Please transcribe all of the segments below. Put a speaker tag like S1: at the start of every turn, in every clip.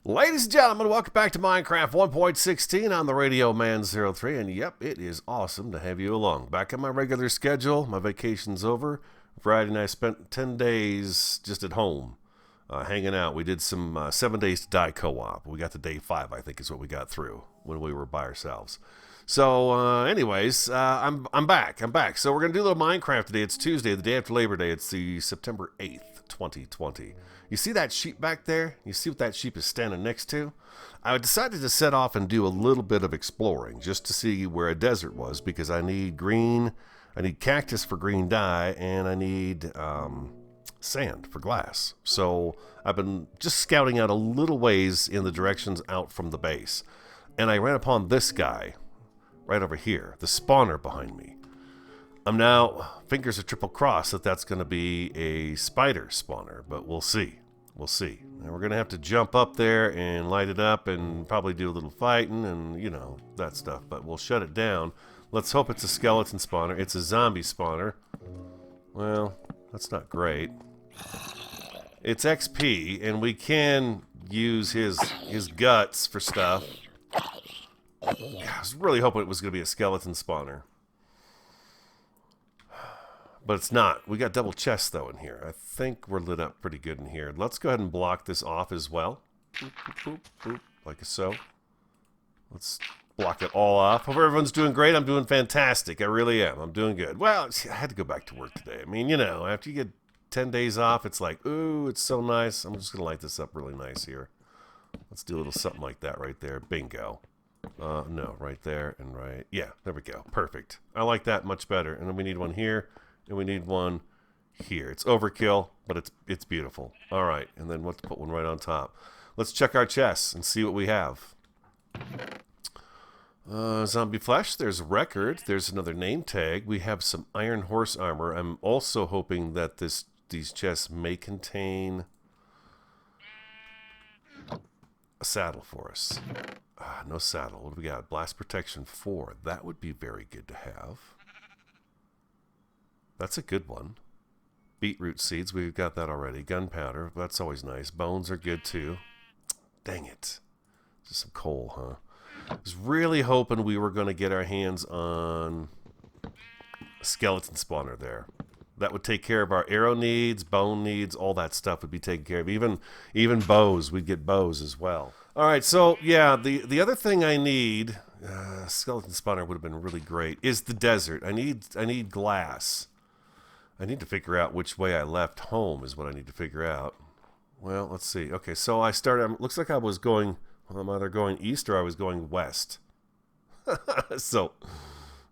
S1: Ladies and gentlemen, welcome back to Minecraft 1.16 on the Radio Man 03, and yep, it is awesome to have you along. Back on my regular schedule, my vacation's over. Friday night I spent 10 days just at home, hanging out. We did some 7 days to die co-op. We got to day 5, I think is what we got through when we were by ourselves. So, anyways, I'm back. So we're going to do a little Minecraft today. It's Tuesday, the day after Labor Day. It's the September 8th, 2020. You see that sheep back there? You see what that sheep is standing next to? I decided to set off and do a little bit of exploring just to see where a desert was because I need cactus for green dye, and I need sand for glass. So I've been just scouting out a little ways in the directions out from the base. And I ran upon this guy right over here, the spawner behind me. I'm now, fingers are triple crossed that that's going to be a spider spawner, but we'll see. We'll see. And we're going to have to jump up there and light it up and probably do a little fighting and, you know, that stuff. But we'll shut it down. Let's hope it's a skeleton spawner. It's a zombie spawner. Well, that's not great. It's XP, and we can use his guts for stuff. I was really hoping it was going to be a skeleton spawner. But it's not. We got double chests, though, in here. I think we're lit up pretty good in here. Let's go ahead and block this off as well. Boop, boop, boop, boop, like so. Let's block it all off. Hope everyone's doing great. I'm doing fantastic. I really am. I'm doing good. Well, I had to go back to work today. I mean, you know, after you get 10 days off, it's like, ooh, it's so nice. I'm just going to light this up really nice here. Let's do a little something like that right there. Bingo. No, right there and right. Yeah, there we go. Perfect. I like that much better. And then we need one here. And we need one here. It's overkill, but it's beautiful. All right, and then let's put one right on top. Let's check our chests and see what we have. Zombie flesh. There's a record. There's another name tag. We have some iron horse armor. I'm also hoping that these chests may contain a saddle for us. No saddle. What do we got? Blast protection 4. That would be very good to have. That's a good one. Beetroot seeds, we've got that already. Gunpowder, that's always nice. Bones are good too. Dang it. Just some coal, huh? I was really hoping we were going to get our hands on a skeleton spawner there. That would take care of our arrow needs, bone needs, all that stuff would be taken care of. Even bows, we'd get bows as well. All right, so yeah, the other thing I need, skeleton spawner would have been really great, is the desert. I need glass. I need to figure out which way I left home is what I need to figure out. Well, let's see. Okay, so I started, looks like I was going, well, I'm either going east or I was going west. So,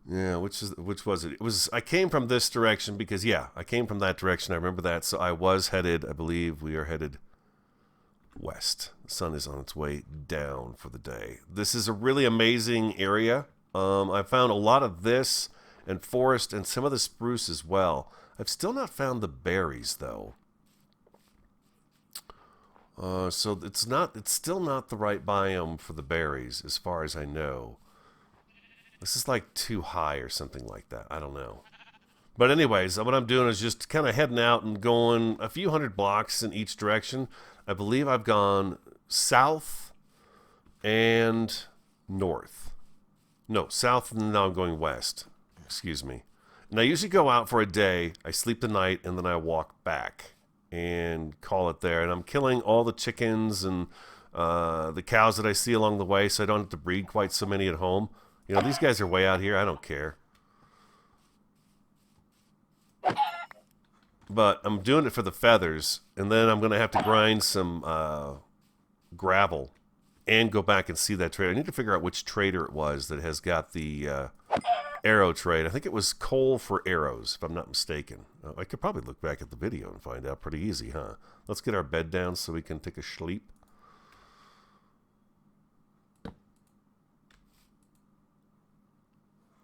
S1: yeah, which was it? I came from this direction because, yeah, I came from that direction. I remember that. So I was headed, I believe we are headed west. The sun is on its way down for the day. This is a really amazing area. I found a lot of this and forest and some of the spruce as well. I've still not found the berries, though. So it's still not the right biome for the berries, as far as I know. This is like too high or something like that. I don't know. But anyways, what I'm doing is just kind of heading out and going a few hundred blocks in each direction. I believe I've gone south and north. No, south, and now I'm going west. Excuse me. And I usually go out for a day, I sleep the night, and then I walk back and call it there. And I'm killing all the chickens and the cows that I see along the way so I don't have to breed quite so many at home. You know, these guys are way out here. I don't care. But I'm doing it for the feathers, and then I'm going to have to grind some gravel and go back and see that trader. I need to figure out which trader it was that has got the arrow trade. I think it was coal for arrows, if I'm not mistaken. I could probably look back at the video and find out pretty easy, huh? Let's get our bed down so we can take a sleep.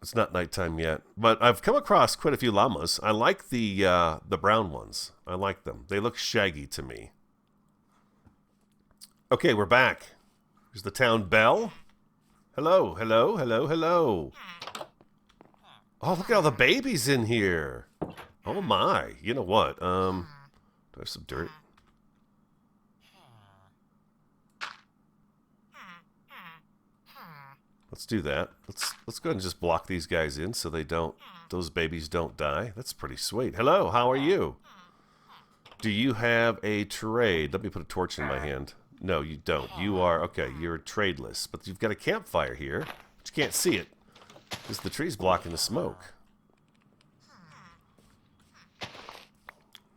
S1: It's not nighttime yet, but I've come across quite a few llamas. I like the brown ones. I like them. They look shaggy to me. Okay, we're back. There's the town bell. Hello, hello, hello, hello. Oh, look at all the babies in here. Oh my. You know what? Do I have some dirt? let's do that. Let's go ahead and just block these guys in so those babies don't die. That's pretty sweet. Hello, how are you? Do you have a trade? Let me put a torch in my hand. No, you don't. You are, okay, you're tradeless. But you've got a campfire here, but you can't see it because the tree's blocking the smoke.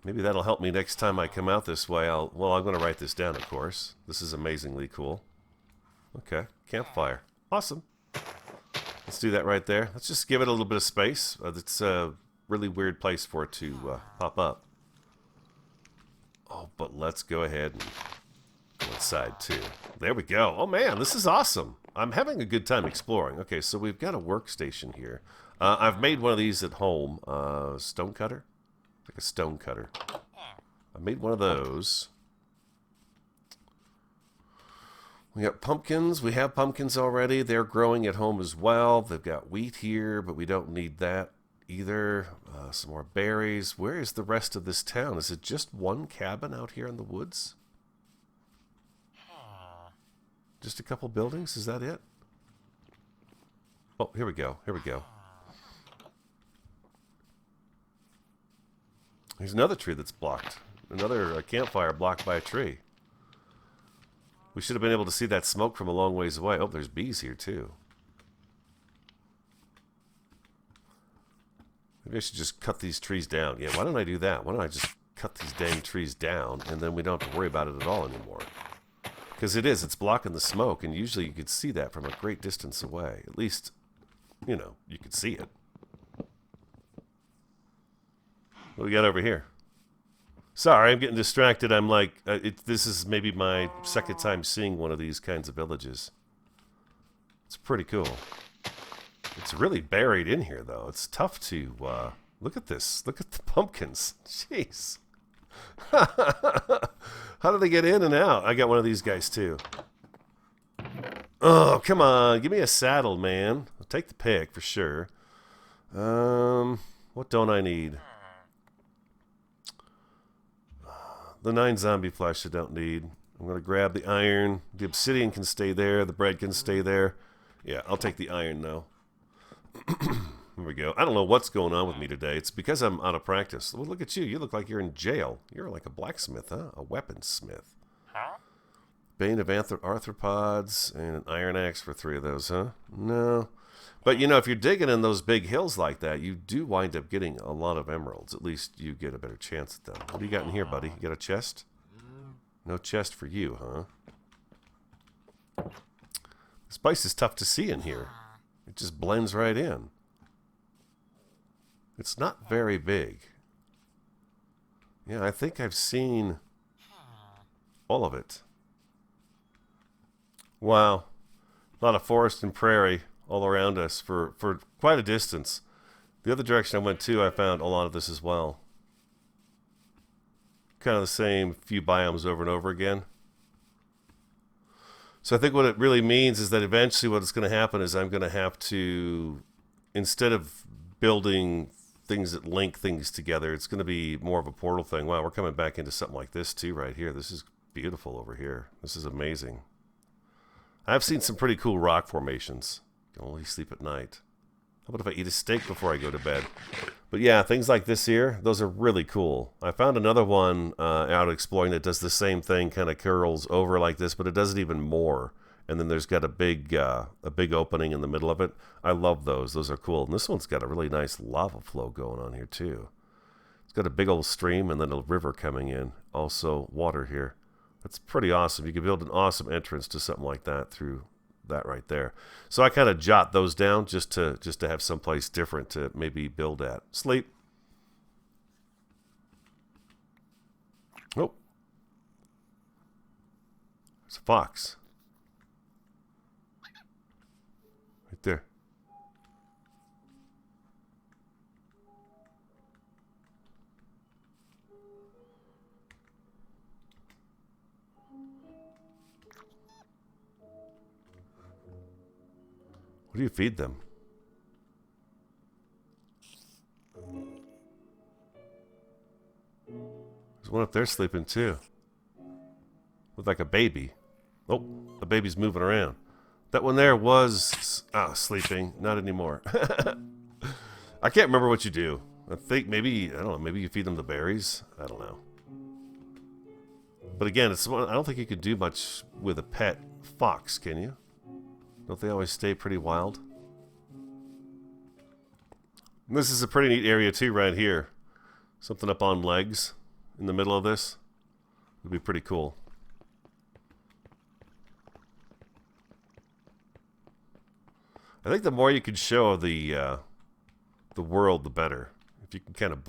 S1: Maybe that'll help me next time I come out this way. I'm going to write this down, of course. This is amazingly cool. Okay, campfire. Awesome. Let's do that right there. Let's just give it a little bit of space. It's a really weird place for it to pop up. Oh, but let's go ahead and go inside, too. There we go. Oh, man, this is awesome. I'm having a good time exploring. Okay, so we've got a workstation here. I've made one of these at home. Stone cutter? Like a stone cutter. I made one of those. We got pumpkins. We have pumpkins already. They're growing at home as well. They've got wheat here, but we don't need that either. Some more berries. Where is the rest of this town? Is it just one cabin out here in the woods? Just a couple buildings? Is that it? Oh, here we go. Here we go. There's another tree that's blocked. Another campfire blocked by a tree. We should have been able to see that smoke from a long ways away. Oh, there's bees here too. Maybe I should just cut these trees down. Yeah, why don't I do that? Why don't I just cut these dang trees down and then we don't have to worry about it at all anymore? Because it's blocking the smoke, and usually you could see that from a great distance away. At least, you know, you could see it. What do we got over here? Sorry, I'm getting distracted. I'm like, this is maybe my second time seeing one of these kinds of villages. It's pretty cool. It's really buried in here, though. It's tough to, look at this. Look at the pumpkins. Jeez. How do they get in and out? I got one of these guys, too. Oh, come on. Give me a saddle, man. I'll take the pick, for sure. What don't I need? The 9 zombie flesh I don't need. I'm going to grab the iron. The obsidian can stay there. The bread can stay there. Yeah, I'll take the iron, though. Here we go. I don't know what's going on with me today. It's because I'm out of practice. Well, look at you. You look like you're in jail. You're like a blacksmith, huh? A weaponsmith. Huh? Bane of arthropods and an iron axe for 3 of those, huh? No. But, you know, if you're digging in those big hills like that, you do wind up getting a lot of emeralds. At least you get a better chance at them. What do you got in here, buddy? You got a chest? No chest for you, huh? This place is tough to see in here. It just blends right in. It's not very big. Yeah, I think I've seen all of it. Wow. A lot of forest and prairie all around us for quite a distance. The other direction I went to, I found a lot of this as well. Kind of the same few biomes over and over again. So I think what it really means is that eventually what's going to happen is I'm going to have to, instead of building things that link things together, it's going to be more of a portal thing. Wow, we're coming back into something like this too right here. This is beautiful over here. This is amazing. I've seen some pretty cool rock formations. You can only sleep at night. How about if I eat a steak before I go to bed? But yeah, things like this here, those are really cool. I found another one out exploring that does the same thing, kind of curls over like this, but it does it even more. And then there's got a big opening in the middle of it. I love those. Those are cool. And this one's got a really nice lava flow going on here too. It's got a big old stream and then a river coming in. Also water here. That's pretty awesome. You can build an awesome entrance to something like that through that right there. So I kind of jot those down just to have someplace different to maybe build at. Sleep. Oh. There's a fox. Right there. What do you feed them? There's one up there sleeping too. With like a baby. Oh, the baby's moving around. That one there was sleeping. Not anymore. I can't remember what you do. I think maybe, I don't know, maybe you feed them the berries? I don't know. But again, I don't think you could do much with a pet fox, can you? Don't they always stay pretty wild? And this is a pretty neat area too right here. Something up on legs in the middle of this. Would be pretty cool. I think the more you can show of the world, the better. If you can kind of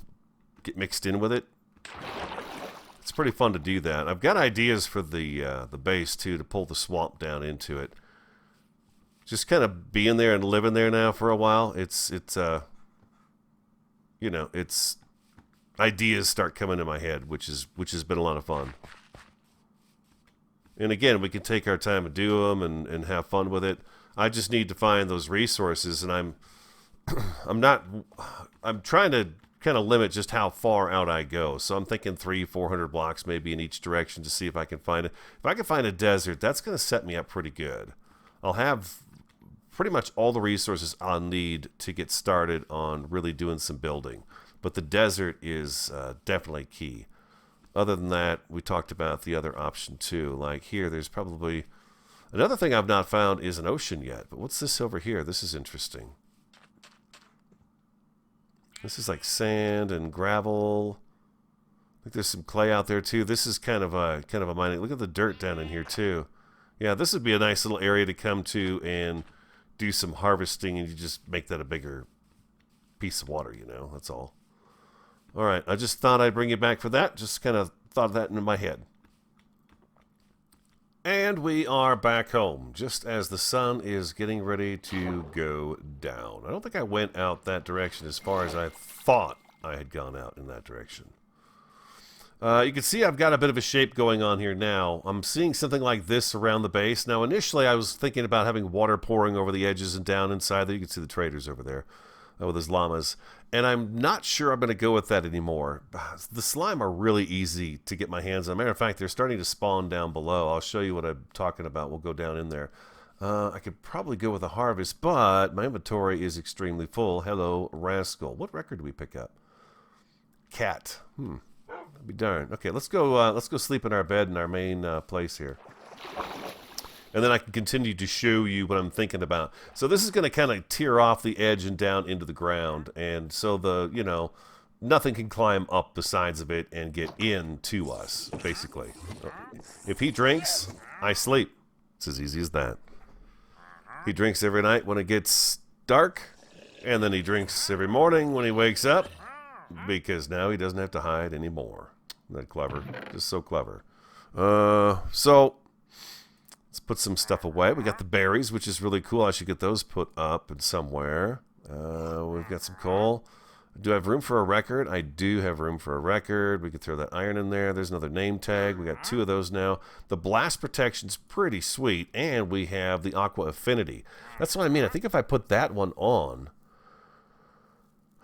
S1: get mixed in with it, it's pretty fun to do that. I've got ideas for the base too, to pull the swamp down into it. Just kind of being there and living there now for a while. It's you know, it's ideas start coming to my head, which has been a lot of fun. And again, we can take our time and do them and have fun with it. I just need to find those resources, and I'm trying to kind of limit just how far out I go. So I'm thinking 300-400 blocks maybe in each direction to see if I can find it. If I can find a desert, that's going to set me up pretty good. I'll have pretty much all the resources I'll need to get started on really doing some building. But the desert is definitely key. Other than that, we talked about the other option too. Like here, there's probably... Another thing I've not found is an ocean yet. But what's this over here? This is interesting. This is like sand and gravel. I think there's some clay out there too. This is kind of a mining. Look at the dirt down in here too. Yeah, this would be a nice little area to come to and do some harvesting, and you just make that a bigger piece of water, you know. That's all. All right, I just thought I'd bring you back for that. Just kind of thought of that in my head. And we are back home, just as the sun is getting ready to go down. I don't think I went out that direction as far as I thought I had gone out in that direction. You can see I've got a bit of a shape going on here now. I'm seeing something like this around the base. Now, initially, I was thinking about having water pouring over the edges and down inside there. You can see the traders over there with his llamas. And I'm not sure I'm going to go with that anymore. The slime are really easy to get my hands on. Matter of fact, they're starting to spawn down below. I'll show you what I'm talking about. We'll go down in there. I could probably go with a harvest, but my inventory is extremely full. Hello, rascal. What record do we pick up? Cat. I'll be darned. Okay, let's go sleep in our bed in our main place here. And then I can continue to show you what I'm thinking about. So this is going to kind of tear off the edge and down into the ground. And so nothing can climb up the sides of it and get in to us, basically. If he drinks, I sleep. It's as easy as that. He drinks every night when it gets dark. And then he drinks every morning when he wakes up. Because now he doesn't have to hide anymore. Isn't that clever? Just so clever. So... let's put some stuff away. We got the berries, which is really cool. I should get those put up and somewhere. We've got some coal. Do I have room for a record? I do have room for a record. We could throw that iron in there. There's another name tag. We got 2 of those now. The blast protection's pretty sweet, and we have the aqua affinity. That's what I mean. I think if I put that one on,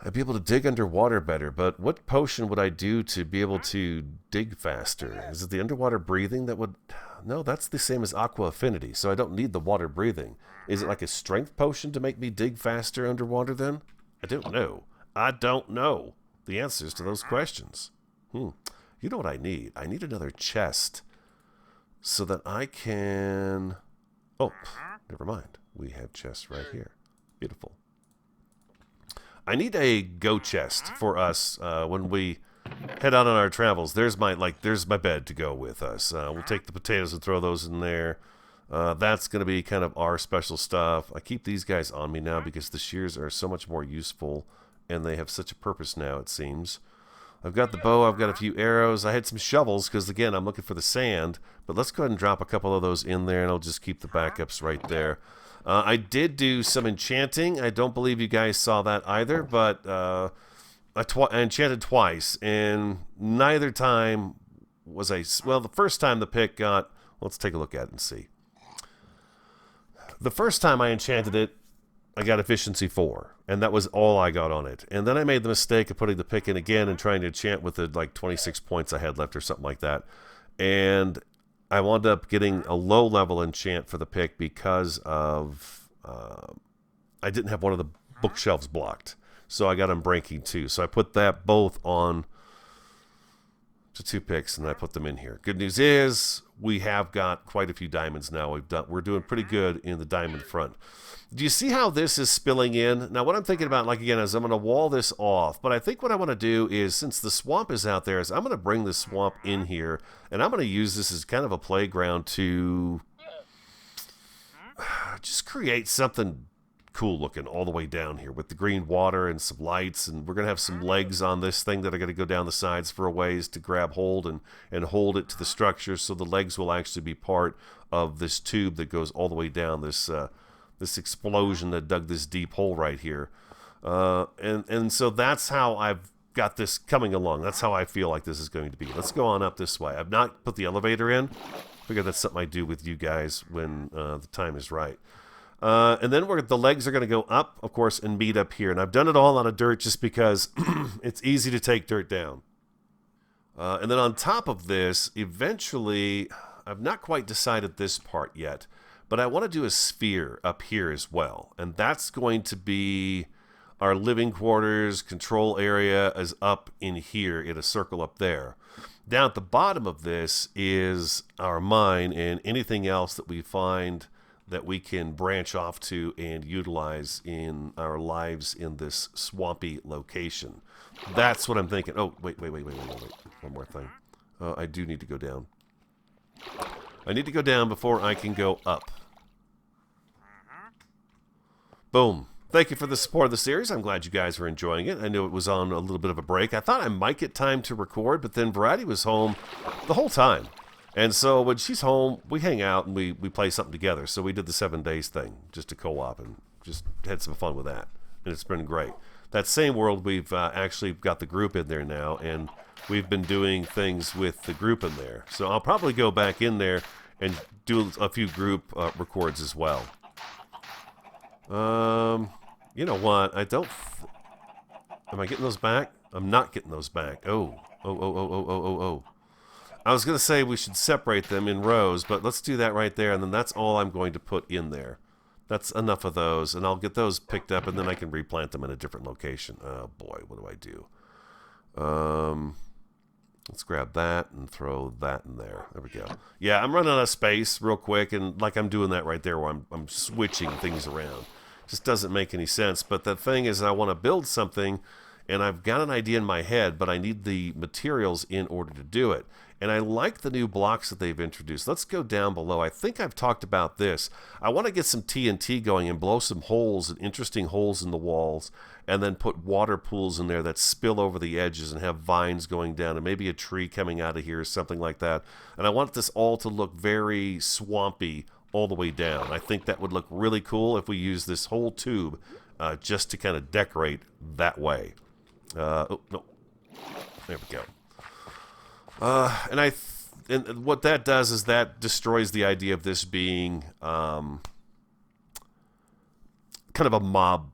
S1: I'd be able to dig underwater better. But what potion would I do to be able to dig faster? Is it the underwater breathing that would... No, that's the same as aqua affinity, so I don't need the water breathing. Is it like a strength potion to make me dig faster underwater then? I don't know. I don't know the answers to those questions. You know what I need? I need another chest so that I can... Oh, never mind. We have chests right here. Beautiful. I need a go chest for us when we head out on our travels. There's my bed to go with us. We'll take the potatoes and throw those in there. That's going to be kind of our special stuff. I keep these guys on me now because the shears are so much more useful, and they have such a purpose now, it seems. I've got the bow. I've got a few arrows. I had some shovels because, again, I'm looking for the sand. But let's go ahead and drop a couple of those in there, and I'll just keep the backups right there. I did do some enchanting. I don't believe you guys saw that either, but I enchanted twice, and neither time was I... Well, the first time the pick got... Let's take a look at it and see. The first time I enchanted it, I got efficiency 4, and that was all I got on it. And then I made the mistake of putting the pick in again and trying to enchant with the 26 points I had left or something like that. And I wound up getting a low level enchant for the pick because of I didn't have one of the bookshelves blocked. So I got unbreaking too. So I put that both on to 2 picks, and I put them in here. Good news is we have got quite a few diamonds now. We're doing pretty good in the diamond front. Do you see how this is spilling in? Now what I'm thinking about, like again, is I'm going to wall this off. But I think what I want to do is, since the swamp is out there, is I'm going to bring the swamp in here, and I'm going to use this as kind of a playground to just create something cool looking all the way down here with the green water and some lights, and we're going to have some legs on this thing that are going to go down the sides for a ways to grab hold and hold it to the structure, so the legs will actually be part of this tube that goes all the way down this this explosion that dug this deep hole right here. And so that's how I've got this coming along. That's how I feel like this is going to be. Let's go on up this way. I've not put the elevator in. I figure that's something I do with you guys when the time is right. And then the legs are going to go up, of course, and meet up here. And I've done it all on a dirt just because it's easy to take dirt down. And then on top of this, eventually, I've not quite decided this part yet, but I want to do a sphere up here as well. And that's going to be our living quarters, control area is up in here in a circle up there. Down at the bottom of this is our mine and anything else that we find that we can branch off to and utilize in our lives in this swampy location. That's what I'm thinking. Oh, wait. One more thing. I do need to go down. I need to go down before I can go up. Boom. Thank you for the support of the series. I'm glad you guys are enjoying it. I knew it was on a little bit of a break. I thought I might get time to record, but then Variety was home the whole time. And so when she's home, we hang out and we play something together. So we did the 7 days thing just to co-op and just had some fun with that. And it's been great. That same world, we've actually got the group in there now, and we've been doing things with the group in there. So I'll probably go back in there and do a few group records as well. You know what? I don't... Am I getting those back? I'm not getting those back. Oh. I was going to say we should separate them in rows, but let's do that right there, and then that's all I'm going to put in there. That's enough of those, and I'll get those picked up, and then I can replant them in a different location. Oh, boy, what do I do? Let's grab that and throw that in there. There we go. Yeah, I'm running out of space real quick, and like I'm doing that right there where I'm switching things around. Just doesn't make any sense, but the thing is I want to build something, and I've got an idea in my head, but I need the materials in order to do it. And I like the new blocks that they've introduced. Let's go down below. I think I've talked about this. I want to get some TNT going and blow some holes, and interesting holes in the walls, and then put water pools in there that spill over the edges and have vines going down and maybe a tree coming out of here or something like that. And I want this all to look very swampy all the way down. I think that would look really cool if we use this whole tube just to kind of decorate that way. Oh, no. There we go. And what that does is that destroys the idea of this being kind of a mob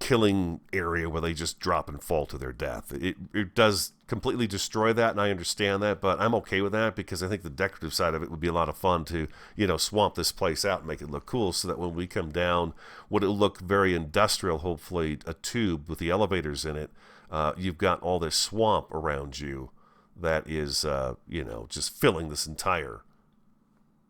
S1: killing area where they just drop and fall to their death. It does completely destroy that, and I understand that, but I'm okay with that because I think the decorative side of it would be a lot of fun to, you know, swamp this place out and make it look cool so that when we come down, would it look very industrial, hopefully a tube with the elevators in it. You've got all this swamp around you that is, you know, just filling this entire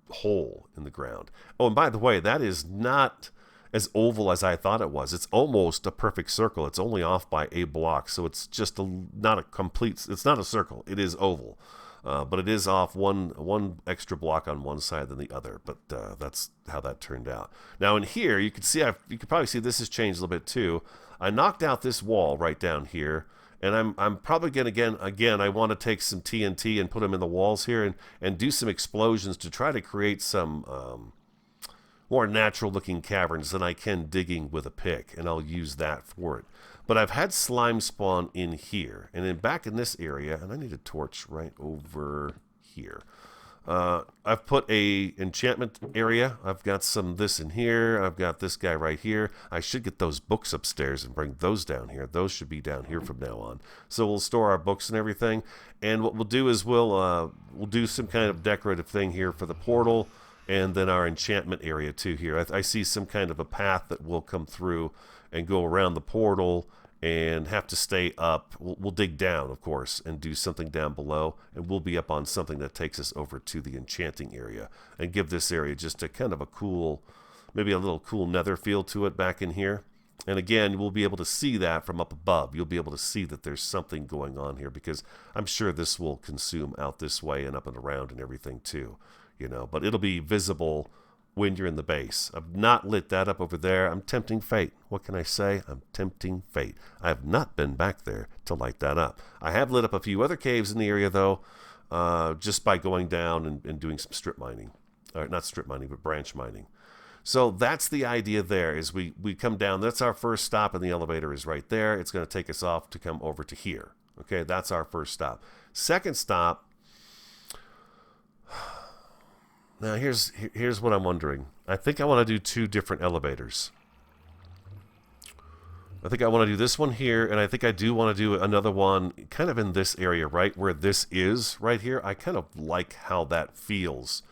S1: hole in the ground. Oh, and by the way, that is not as oval as I thought it was. It's almost a perfect circle. It's only off by a block, so it's just not a complete... It's not a circle. It is oval. But it is off one extra block on one side than the other. But that's how that turned out. Now in here, you can see, you can probably see this has changed a little bit too. I knocked out this wall right down here. And I'm probably going to, again, I want to take some TNT and put them in the walls here and do some explosions to try to create some more natural-looking caverns than I can digging with a pick, and I'll use that for it. But I've had slime spawn in here, and then back in this area, and I need a torch right over here. I've put a enchantment area. I've got some this in here. I've got this guy right here. I should get those books upstairs and bring those down here. Those should be down here from now on. So we'll store our books and everything. And what we'll do is we'll do some kind of decorative thing here for the portal, and then our enchantment area too here. I see some kind of a path that will come through and go around the portal and have to stay up. We'll dig down, of course, and do something down below, and we'll be up on something that takes us over to the enchanting area and give this area just a kind of a cool, maybe a little cool nether feel to it back in here. And again, we'll be able to see that from up above. You'll be able to see that there's something going on here, because I'm sure this will consume out this way and up and around and everything too, you know, but it'll be visible when you're in the base. I've not lit that up over there. I'm tempting fate. What can I say? I'm tempting fate. I have not been back there to light that up. I have lit up a few other caves in the area, though, just by going down and doing some strip mining. Or not strip mining, but branch mining. So that's the idea there, is we come down. That's our first stop, and the elevator is right there. It's going to take us off to come over to here. Okay, that's our first stop. Second stop. Now, here's what I'm wondering. I think I want to do 2 different elevators. I think I want to do this one here, and I think I do want to do another one kind of in this area, right where this is, right here. I kind of like how that feels.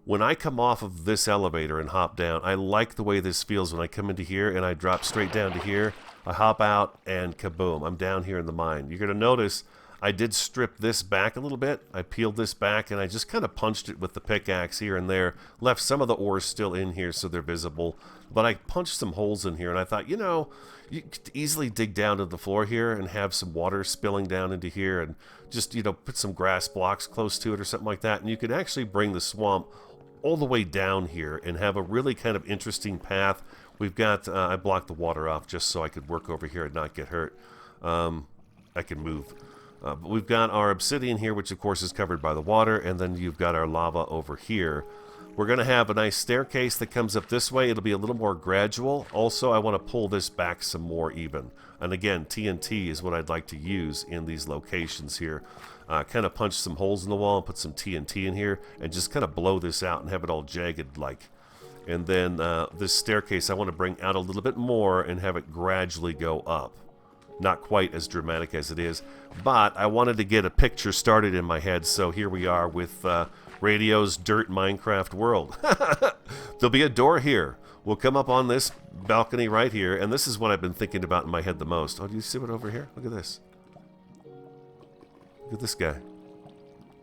S1: When I come off of this elevator and hop down, I like the way this feels when I come into here and I drop straight down to here. I hop out, and kaboom, I'm down here in the mine. You're going to notice I did strip this back a little bit. I peeled this back, and I just kind of punched it with the pickaxe here and there. Left some of the ores still in here so they're visible. But I punched some holes in here, and I thought, you know, you could easily dig down to the floor here and have some water spilling down into here, and just, you know, put some grass blocks close to it or something like that. And you could actually bring the swamp all the way down here and have a really kind of interesting path. We've got, I blocked the water off just so I could work over here and not get hurt. I can move. But we've got our obsidian here, which of course is covered by the water, and then you've got our lava over here. We're going to have a nice staircase that comes up this way. It'll be a little more gradual. Also, I want to pull this back some more even. And again, TNT is what I'd like to use in these locations here. Kind of punch some holes in the wall and put some TNT in here and just kind of blow this out and have it all jagged like. And then this staircase I want to bring out a little bit more and have it gradually go up. Not quite as dramatic as it is, but I wanted to get a picture started in my head, so here we are with Radio's Dirt Minecraft world. There'll be a door here. We'll come up on this balcony right here, and this is what I've been thinking about in my head the most. Oh, do you see it over here? Look at this. Look at this guy.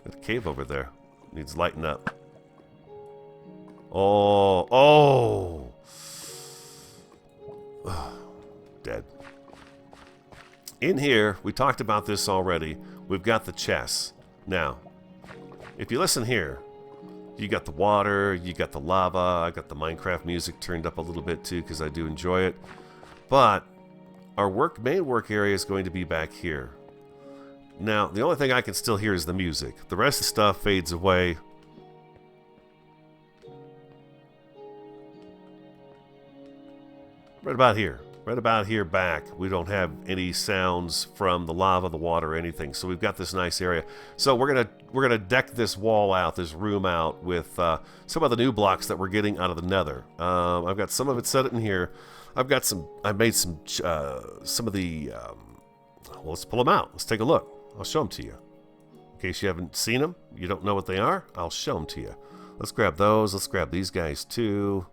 S1: Got a cave over there. Needs lighting up. Oh. Dead. In here, we talked about this already. We've got the chests. Now, if you listen here, you got the water, you got the lava, I got the Minecraft music turned up a little bit too because I do enjoy it. But our main work area is going to be back here. Now, the only thing I can still hear is the music. The rest of the stuff fades away. Right about here. Right about here back, we don't have any sounds from the lava, the water, or anything. So we've got this nice area. So we're gonna deck this wall out, this room out with some of the new blocks that we're getting out of the Nether. I've got some of it set in here. I've made some of the. Well, let's pull them out. Let's take a look. I'll show them to you. In case you haven't seen them, you don't know what they are. I'll show them to you. Let's grab those. Let's grab these guys too.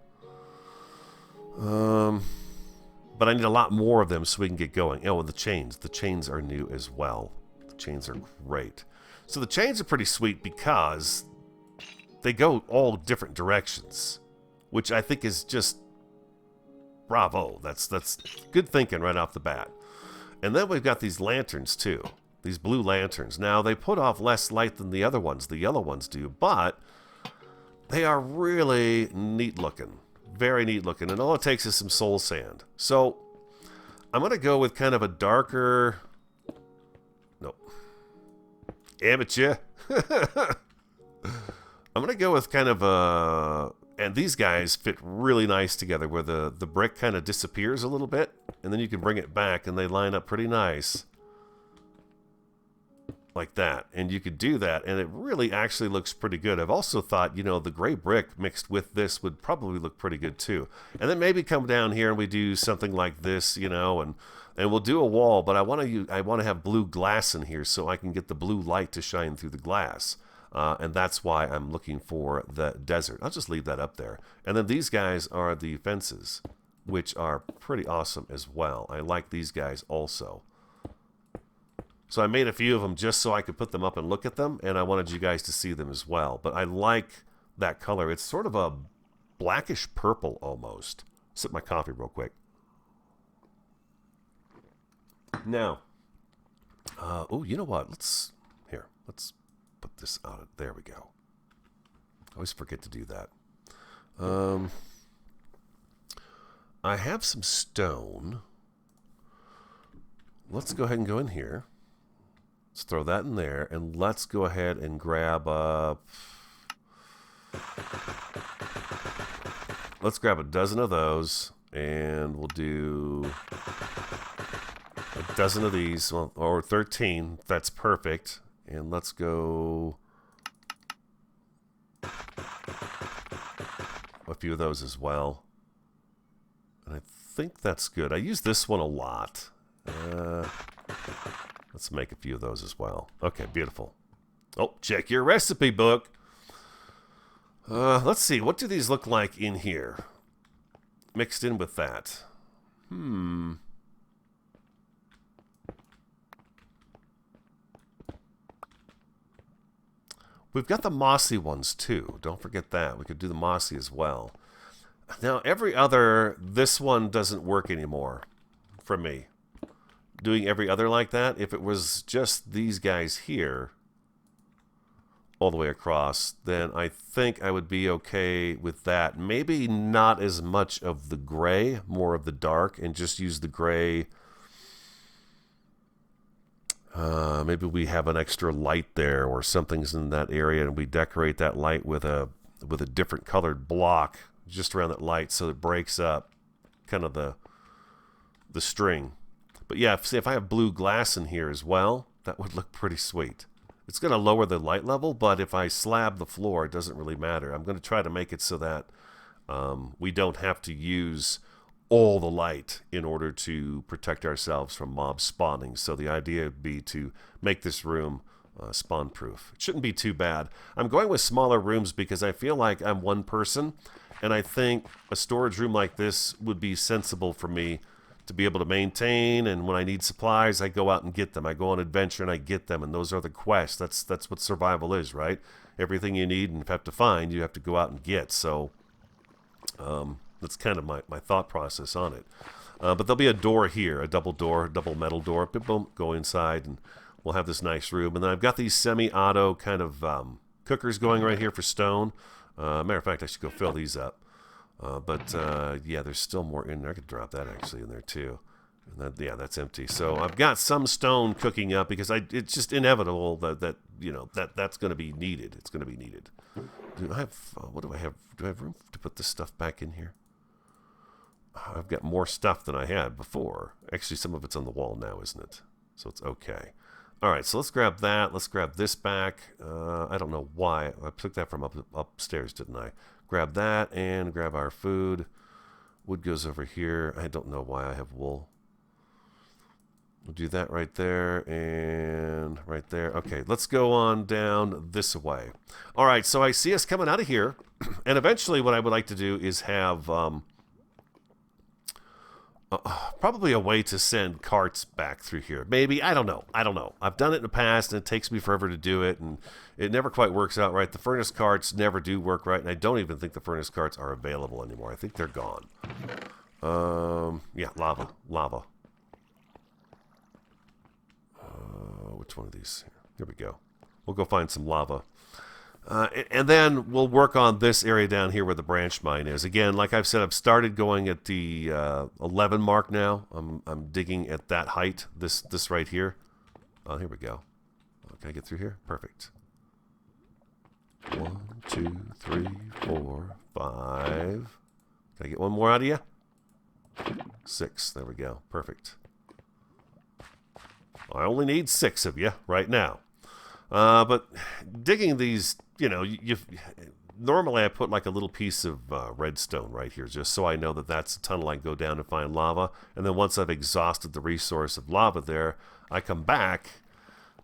S1: But I need a lot more of them so we can get going. Oh, and the chains. The chains are new as well. The chains are great. So the chains are pretty sweet because they go all different directions, which I think is just bravo. That's good thinking right off the bat. And then we've got these lanterns too. These blue lanterns. Now, they put off less light than the other ones. The yellow ones do, but they are really neat looking. Very neat looking, and all it takes is some soul sand. So I'm going to go with kind of a darker... Nope. Amateur. I'm going to go with kind of a... And these guys fit really nice together, where the brick kind of disappears a little bit, and then you can bring it back, and they line up pretty nice. like that, and you could do that, and it really actually looks pretty good. I've also thought, you know, the gray brick mixed with this would probably look pretty good too. And then maybe come down here and we do something like this, you know, and we'll do a wall, but I want to have blue glass in here so I can get the blue light to shine through the glass. And that's why I'm looking for the desert. I'll just leave that up there. And then these guys are the fences, which are pretty awesome as well. I like these guys also. So I made a few of them just so I could put them up and look at them, and I wanted you guys to see them as well. But I like that color. It's sort of a blackish purple almost. Sip my coffee real quick. Now, oh, you know what? Let's put this out. There we go. I always forget to do that. I have some stone. Let's go ahead and go in here. Let's throw that in there, and let's go ahead and grab let's grab a dozen of those, and we'll do a dozen of these, well, or 13. That's perfect. And let's go a few of those as well. And I think that's good. I use this one a lot. Let's make a few of those as well. Okay, beautiful. Oh, check your recipe book. Let's see. What do these look like in here? Mixed in with that. We've got the mossy ones too. Don't forget that. We could do the mossy as well. Now, every other, this one doesn't work anymore for me. Doing every other like that, if it was just these guys here, all the way across, then I think I would be okay with that. Maybe not as much of the gray, more of the dark, and just use the gray. Maybe we have an extra light there, or something's in that area, and we decorate that light with a different colored block just around that light, so it breaks up kind of the string. But yeah, if I have blue glass in here as well, that would look pretty sweet. It's going to lower the light level, but if I slab the floor, it doesn't really matter. I'm going to try to make it so that we don't have to use all the light in order to protect ourselves from mobs spawning. So the idea would be to make this room spawn proof. It shouldn't be too bad. I'm going with smaller rooms because I feel like I'm one person, and I think a storage room like this would be sensible for me to be able to maintain, and when I need supplies, I go out and get them. I go on adventure and I get them, and those are the quests. That's what survival is, right? Everything you need and have to find, you have to go out and get. So that's kind of my thought process on it. But there'll be a door here, a double door, double metal door. Boom, go inside, and we'll have this nice room. And then I've got these semi-auto kind of cookers going right here for stone. Matter of fact, I should go fill these up. Yeah, there's still more in there. I could drop that actually in there too. And that, yeah, that's empty. So I've got some stone cooking up because it's just inevitable that you know that's going to be needed. It's going to be needed. Do I have what do I have? Do I have room to put this stuff back in here? I've got more stuff than I had before. Actually, some of it's on the wall now, isn't it? So it's okay. All right, so let's grab that. Let's grab this back. I don't know why. I took that from upstairs, didn't I? Grab that and grab our food. Wood goes over here. I don't know why I have wool. We'll do that right there and right there. Okay, let's go on down this way. All right, so I see us coming out of here. And eventually what I would like to do is have probably a way to send carts back through here. Maybe, I don't know. I've done it in the past, and it takes me forever to do it, and it never quite works out right. The furnace carts never do work right, and I don't even think the furnace carts are available anymore. I think they're gone. Yeah, lava. Which one of these? Here we go. We'll go find some lava. And then we'll work on this area down here where the branch mine is. Again, like I've said, I've started going at the 11 mark now. I'm digging at that height, this right here. Oh, here we go. Can I get through here? Perfect. 1, 2, 3, 4, 5. Can I get one more out of you? 6. There we go. Perfect. I only need 6 of you right now. But digging these, normally I put like a little piece of redstone right here just so I know that that's a tunnel I can go down and find lava. And then once I've exhausted the resource of lava there, I come back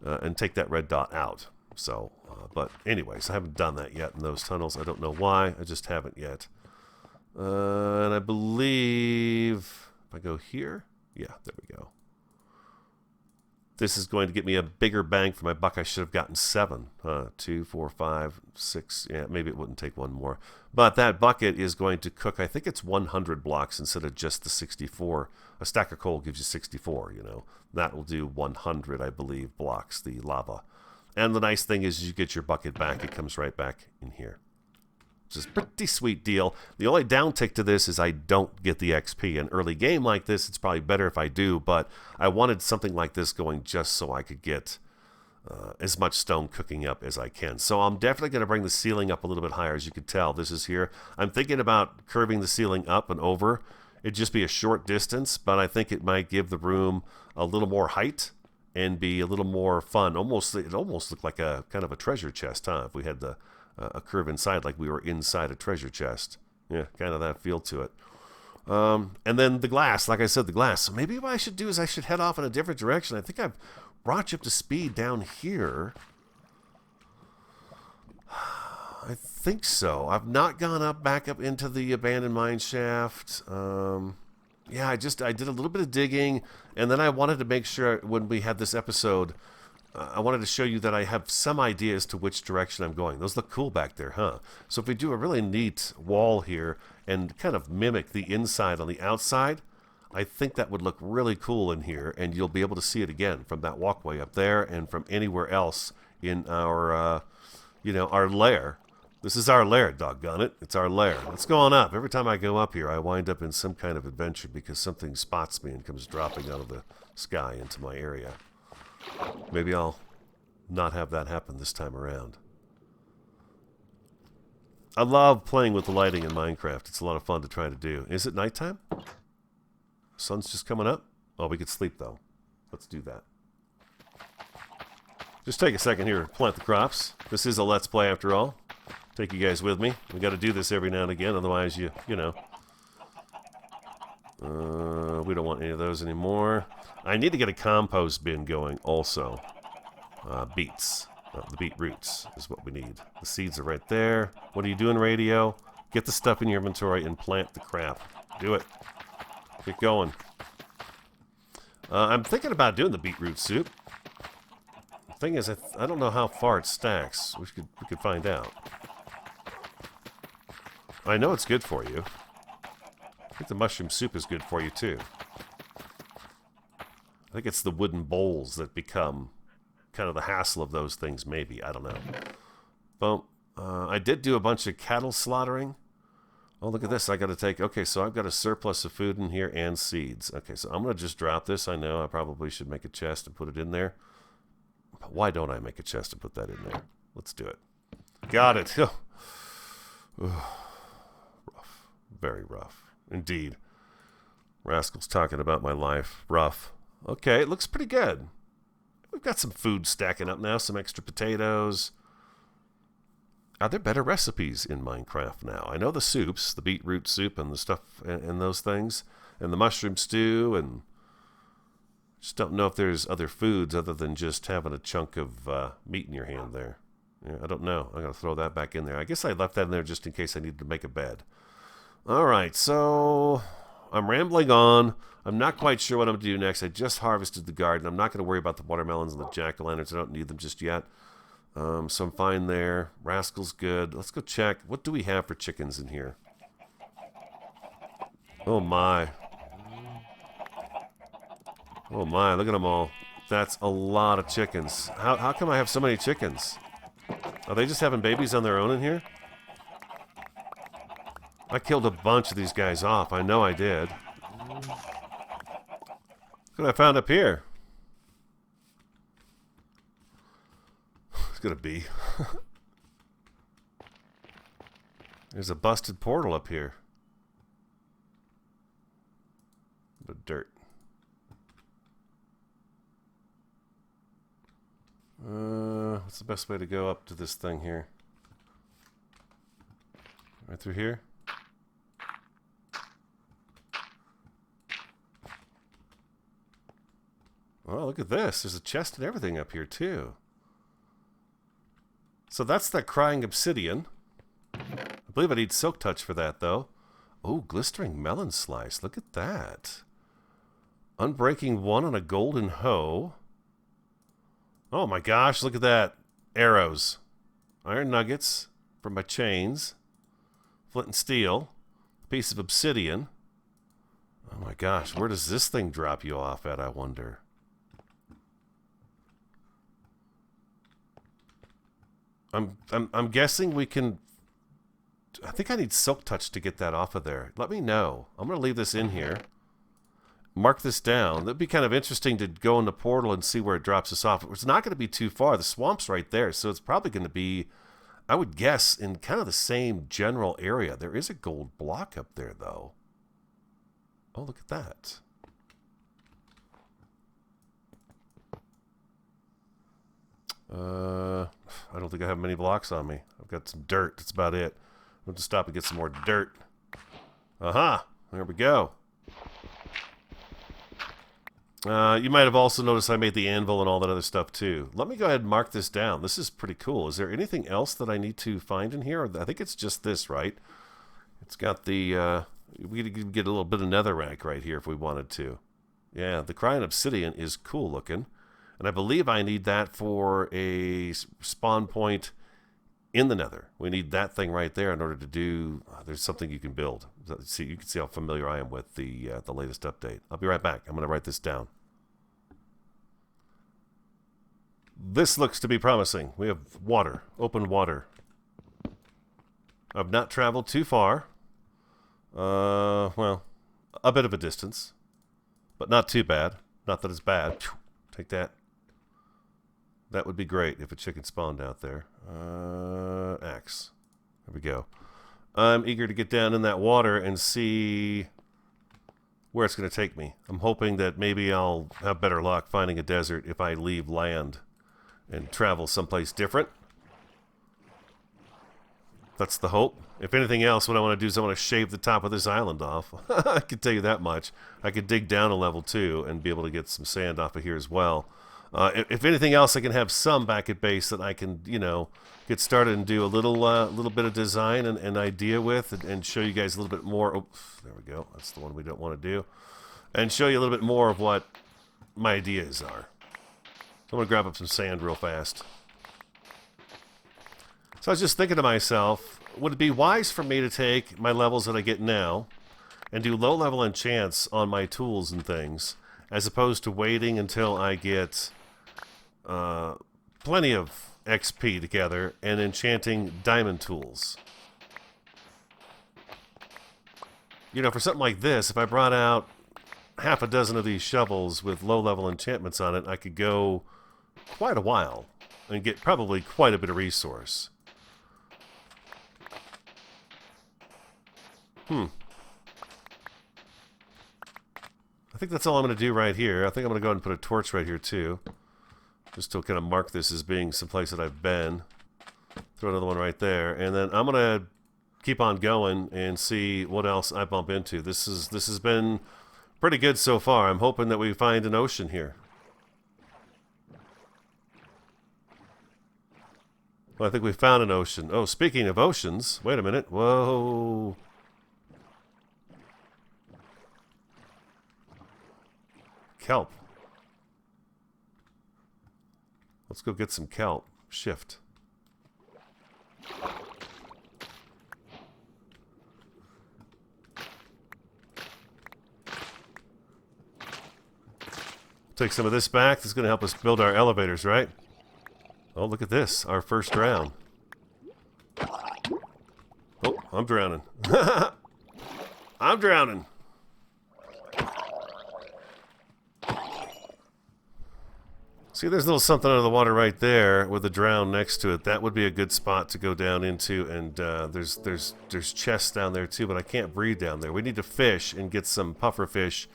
S1: and take that red dot out. So, but anyways, I haven't done that yet in those tunnels. I don't know why. I just haven't yet. And I believe if I go here, yeah, there we go. This is going to get me a bigger bang for my buck. I should have gotten 7. 2, 4, 5, 6. Yeah, maybe it wouldn't take one more. But that bucket is going to cook, I think it's 100 blocks instead of just the 64. A stack of coal gives you 64, That will do 100, I believe, blocks, the lava. And the nice thing is you get your bucket back. It comes right back in here. Which is a pretty sweet deal. The only downtick to this is I don't get the XP. An early game like this, it's probably better if I do, but I wanted something like this going just so I could get as much stone cooking up as I can. So I'm definitely going to bring the ceiling up a little bit higher. As you can tell, this is here. I'm thinking about curving the ceiling up and over. It'd just be a short distance, but I think it might give the room a little more height and be a little more fun. It almost looked like a kind of a treasure chest, huh? If we had a curve inside like we were inside a treasure chest. Yeah, kind of that feel to it. And then the glass, like I said, the glass. So maybe what I should do is I should head off in a different direction. I think I've brought you up to speed down here. I think so. I've not gone back up into the abandoned mine shaft. Yeah, I did a little bit of digging, and then I wanted to make sure when we had this episode, I wanted to show you that I have some idea as to which direction I'm going. Those look cool back there, huh? So if we do a really neat wall here and kind of mimic the inside on the outside, I think that would look really cool in here, and you'll be able to see it again from that walkway up there and from anywhere else in our, our lair. This is our lair, doggone it. It's our lair. Let's go on up. Every time I go up here, I wind up in some kind of adventure because something spots me and comes dropping out of the sky into my area. Maybe I'll not have that happen this time around. I love playing with the lighting in Minecraft. It's a lot of fun to try to do. Is it nighttime? Sun's just coming up? Oh, we could sleep, though. Let's do that. Just take a second here to plant the crops. This is a Let's Play, after all. Take you guys with me. We got to do this every now and again, otherwise you know. We don't want any of those anymore. I need to get a compost bin going also. Beets. The beet roots is what we need. The seeds are right there. What are you doing, radio? Get the stuff in your inventory and plant the crap. Do it. Get going. I'm thinking about doing the beetroot soup. The thing is, I don't know how far it stacks. We could find out. I know it's good for you. I think the mushroom soup is good for you, too. I think it's the wooden bowls that become kind of the hassle of those things, maybe. I don't know. Well, I did do a bunch of cattle slaughtering. Oh, look at this. I got to take... Okay, so I've got a surplus of food in here and seeds. Okay, so I'm going to just drop this. I know I probably should make a chest and put it in there. But why don't I make a chest and put that in there? Let's do it. Got it. Rough. Very rough. Indeed. Rascal's talking about my life. Rough. Okay, it looks pretty good. We've got some food stacking up now. Some extra potatoes. Are there better recipes in Minecraft now? I know the soups, the beetroot soup and the stuff and those things, and the mushroom stew, and just don't know if there's other foods other than just having a chunk of meat in your hand there. Yeah, I don't know. I'm going to throw that back in there. I guess I left that in there just in case I needed to make a bed. All right, so I'm rambling on. I'm not quite sure what I'm going to do next. I just harvested the garden. I'm not going to worry about the watermelons and the jack-o'-lanterns. I don't need them just yet. So I'm fine there. Rascal's good. Let's go check. What do we have for chickens in here? Oh, my. Oh, my. Look at them all. That's a lot of chickens. How come I have so many chickens? Are they just having babies on their own in here? I killed a bunch of these guys off. I know I did. Look what I found up here. It's gonna be. There's a busted portal up here. But dirt. What's the best way to go up to this thing here? Right through here? Oh, look at this. There's a chest and everything up here, too. So that's that crying obsidian. I believe I need silk touch for that, though. Oh, glistering melon slice. Look at that. Unbreaking 1 on a golden hoe. Oh my gosh, look at that. Arrows. Iron nuggets from my chains. Flint and steel. A piece of obsidian. Oh my gosh, where does this thing drop you off at, I wonder? I'm guessing we can... I think I need silk touch to get that off of there. Let me know. I'm going to leave this in here. Mark this down. That'd be kind of interesting to go in the portal and see where it drops us off. It's not going to be too far. The swamp's right there, so it's probably going to be, I would guess, in kind of the same general area. There is a gold block up there, though. Oh, look at that. I don't think I have many blocks on me. I've got some dirt. That's about it. I'm going to stop and get some more dirt. Aha! There we go. You might have also noticed I made the anvil and all that other stuff too. Let me go ahead and mark this down. This is pretty cool. Is there anything else that I need to find in here? I think it's just this, right? It's got the... we could get a little bit of netherrack right here if we wanted to. Yeah, the crying obsidian is cool looking. And I believe I need that for a spawn point in the nether. We need that thing right there in order to do... there's something you can build. See, you can see how familiar I am with the latest update. I'll be right back. I'm going to write this down. This looks to be promising. We have water. Open water. I've not traveled too far. Well, a bit of a distance. But not too bad. Not that it's bad. Take that. That would be great if a chicken spawned out there. Axe. There we go. I'm eager to get down in that water and see where it's going to take me. I'm hoping that maybe I'll have better luck finding a desert if I leave land and travel someplace different. That's the hope. If anything else, what I want to do is I want to shave the top of this island off. I can tell you that much. I could dig down a level 2 and be able to get some sand off of here as well. If anything else, I can have some back at base that I can, you know, get started and do a little bit of design and idea with and show you guys a little bit more. Oh, there we go. That's the one we don't want to do. And show you a little bit more of what my ideas are. So I'm going to grab up some sand real fast. So I was just thinking to myself, would it be wise for me to take my levels that I get now and do low-level enchants on my tools and things, as opposed to waiting until I get plenty of XP together and enchanting diamond tools? You know, for something like this, if I brought out half a dozen of these shovels with low-level enchantments on it, I could go quite a while and get probably quite a bit of resource. I think that's all I'm going to do right here. I think I'm going to go ahead and put a torch right here too, just to kind of mark this as being someplace that I've been. Throw another one right there, and then I'm going to keep on going and see what else I bump into. This has been pretty good so far. I'm hoping that we find an ocean here. Well, I think we found an ocean. Oh, speaking of oceans, wait a minute. Whoa. Kelp. Let's go get some kelp. Shift. Take some of this back. This is going to help us build our elevators, right? Oh, look at this. Our first drown. Oh, I'm drowning. I'm drowning. See, there's a little something under the water right there with a drown next to it. That would be a good spot to go down into, and there's chests down there too, but I can't breathe down there. We need to fish and get some puffer fish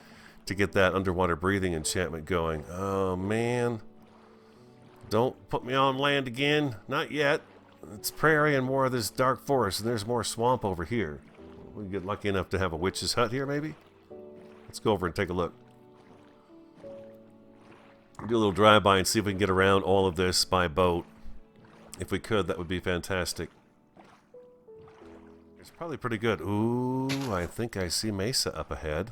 S1: to get that underwater breathing enchantment going. Oh, man. Don't put me on land again. Not yet. It's prairie and more of this dark forest, and there's more swamp over here. We get lucky enough to have a witch's hut here, maybe? Let's go over and take a look. Do a little drive-by and see if we can get around all of this by boat. If we could, that would be fantastic. It's probably pretty good. Ooh, I think I see Mesa up ahead.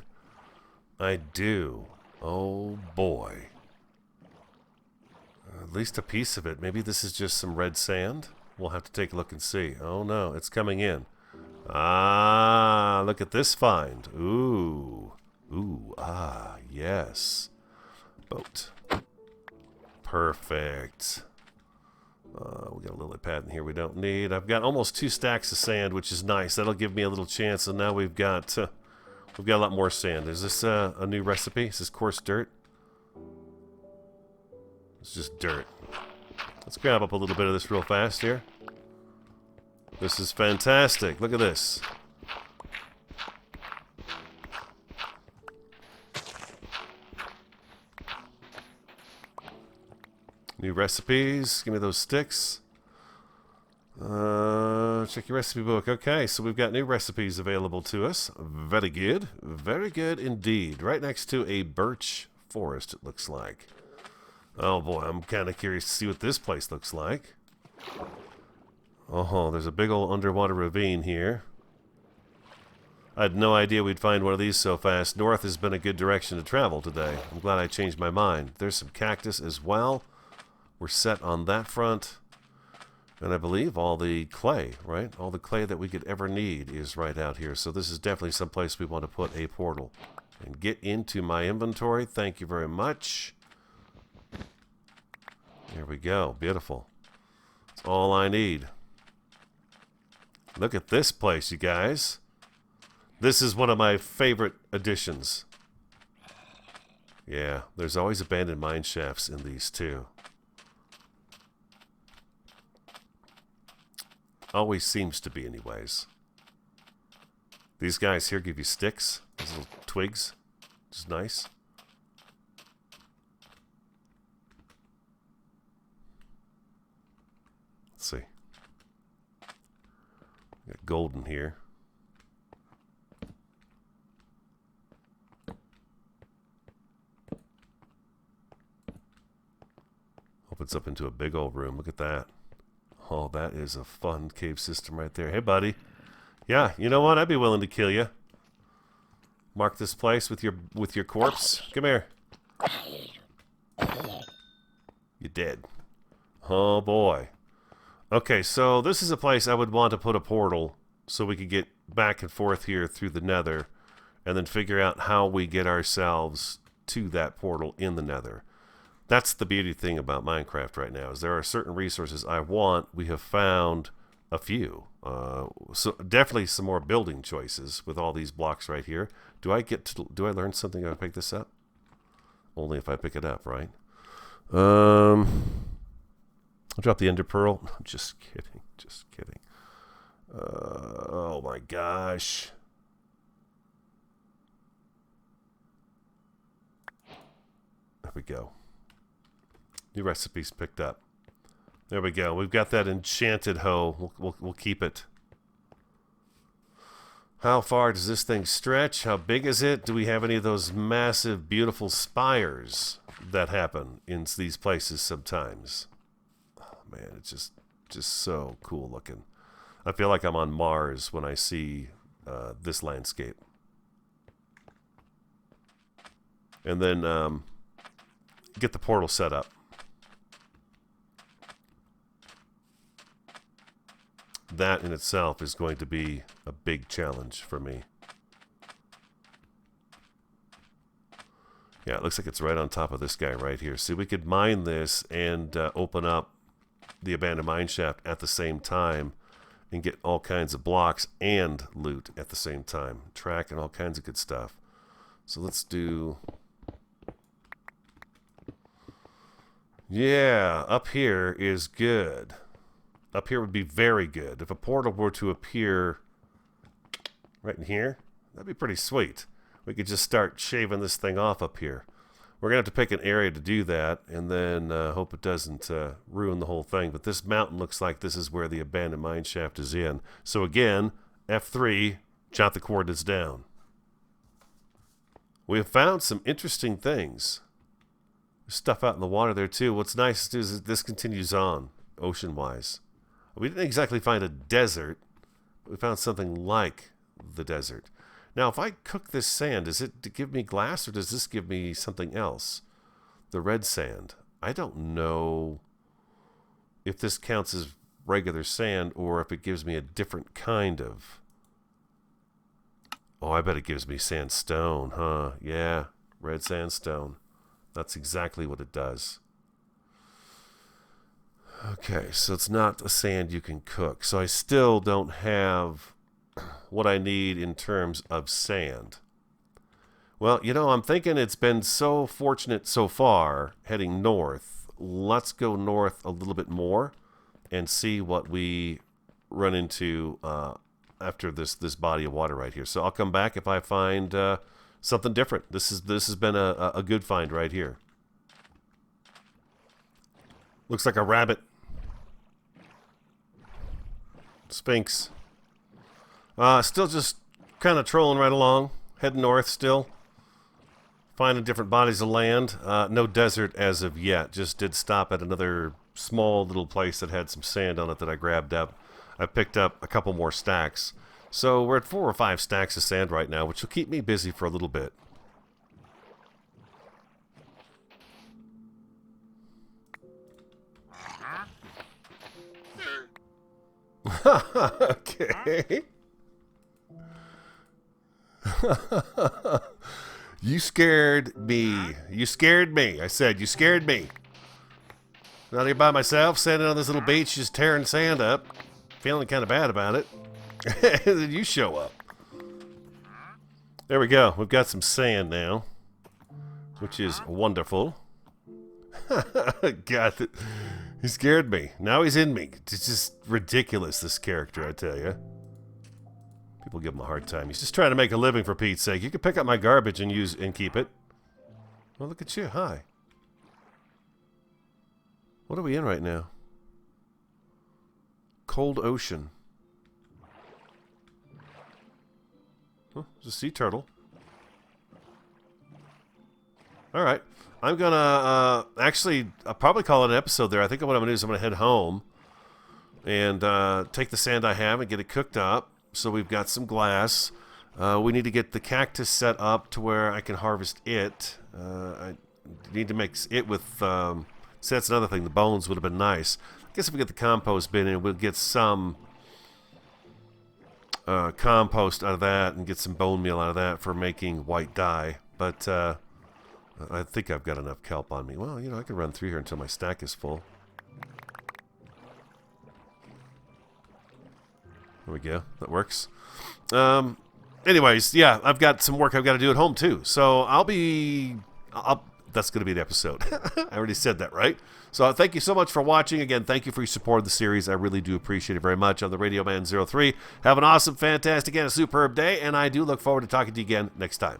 S1: I do. Oh, boy. At least a piece of it. Maybe this is just some red sand? We'll have to take a look and see. Oh, no, it's coming in. Ah, look at this find. Ooh. Ooh, ah, yes. Boat. Perfect. We got a lily pad in here we don't need. I've got almost 2 stacks of sand, which is nice. That'll give me a little chance, and now we've got a lot more sand. Is this a new recipe? Is this coarse dirt? It's just dirt. Let's grab up a little bit of this real fast here. This is fantastic. Look at this. New recipes. Give me those sticks. Check your recipe book. Okay, so we've got new recipes available to us. Very good. Very good indeed. Right next to a birch forest, it looks like. Oh boy, I'm kind of curious to see what this place looks like. Oh, there's a big old underwater ravine here. I had no idea we'd find one of these so fast. North has been a good direction to travel today. I'm glad I changed my mind. There's some cactus as well. We're set on that front. And I believe all the clay, right? All the clay that we could ever need is right out here. So this is definitely someplace we want to put a portal. And get into my inventory. Thank you very much. There we go. Beautiful. That's all I need. Look at this place, you guys. This is one of my favorite additions. Yeah, there's always abandoned mine shafts in these too. Always seems to be anyways. These guys here give you sticks, these little twigs, which is nice. Let's see. Got golden here. Opens up into a big old room. Look at that. Oh, that is a fun cave system right there. Hey, buddy. Yeah, you know what? I'd be willing to kill you. Mark this place with your corpse. Come here. You're dead. Oh, boy. Okay, so this is a place I would want to put a portal so we could get back and forth here through the Nether and then figure out how we get ourselves to that portal in the Nether. That's the beauty thing about Minecraft right now, is there are certain resources I want. We have found a few. So definitely some more building choices with all these blocks right here. Do I learn something if I pick this up? Only if I pick it up, right? I'll drop the ender pearl. No, just kidding. Just kidding. Oh my gosh. There we go. New recipes picked up. There we go. We've got that enchanted hoe. We'll keep it. How far does this thing stretch? How big is it? Do we have any of those massive, beautiful spires that happen in these places sometimes? Oh, man, it's just so cool looking. I feel like I'm on Mars when I see this landscape. And then get the portal set up. That in itself is going to be a big challenge for me. Yeah, it looks like it's right on top of this guy right here. See, we could mine this and open up the abandoned mine shaft at the same time and get all kinds of blocks and loot at the same time. Track and all kinds of good stuff. So let's do... Yeah, up here is good. Up here would be very good. If a portal were to appear right in here, that'd be pretty sweet. We could just start shaving this thing off up here. We're going to have to pick an area to do that, and then hope it doesn't ruin the whole thing. But this mountain looks like this is where the abandoned mine shaft is in. So again, F3, jot the coordinates down. We have found some interesting things. There's stuff out in the water there too. What's nice is that this continues on, ocean-wise. We didn't exactly find a desert, but we found something like the desert. Now, if I cook this sand, does it give me glass or does this give me something else? The red sand. I don't know if this counts as regular sand or if it gives me a different kind of... Oh, I bet it gives me sandstone, huh? Yeah, red sandstone. That's exactly what it does. Okay, so it's not a sand you can cook. So I still don't have what I need in terms of sand. Well, you know, I'm thinking it's been so fortunate so far heading north. Let's go north a little bit more and see what we run into after this body of water right here. So I'll come back if I find something different. This has been a good find right here. Looks like a rabbit. Sphinx. Still just kind of trolling right along. Heading north still. Finding different bodies of land. No desert as of yet. Just did stop at another small little place that had some sand on it that I grabbed up. I picked up a couple more stacks. So we're at 4 or 5 stacks of sand right now, which will keep me busy for a little bit. Okay. You scared me. You scared me. I said, you scared me. Out here by myself, standing on this little beach, just tearing sand up. Feeling kind of bad about it. And then you show up. There we go. We've got some sand now, which is wonderful. God, he scared me. Now he's in me. It's just ridiculous, this character, I tell you. People give him a hard time. He's just trying to make a living, for Pete's sake. You can pick up my garbage and use and keep it. Well, look at you. Hi. What are we in right now? Cold ocean. Oh, there's a sea turtle. All right. I'm going to I'll probably call it an episode there. I think what I'm going to do is I'm going to head home and take the sand I have and get it cooked up. So we've got some glass. We need to get the cactus set up to where I can harvest it. I need to mix it with... so that's another thing. The bones would have been nice. I guess if we get the compost bin in, we'll get some compost out of that and get some bone meal out of that for making white dye. But I think I've got enough kelp on me. Well, you know, I can run through here until my stack is full. There we go. That works. Anyways, yeah, I've got some work I've got to do at home too. So that's going to be the episode. I already said that, right? So thank you so much for watching. Again, thank you for your support of the series. I really do appreciate it very much. On the Radio Man 03. Have an awesome, fantastic, and a superb day. And I do look forward to talking to you again next time.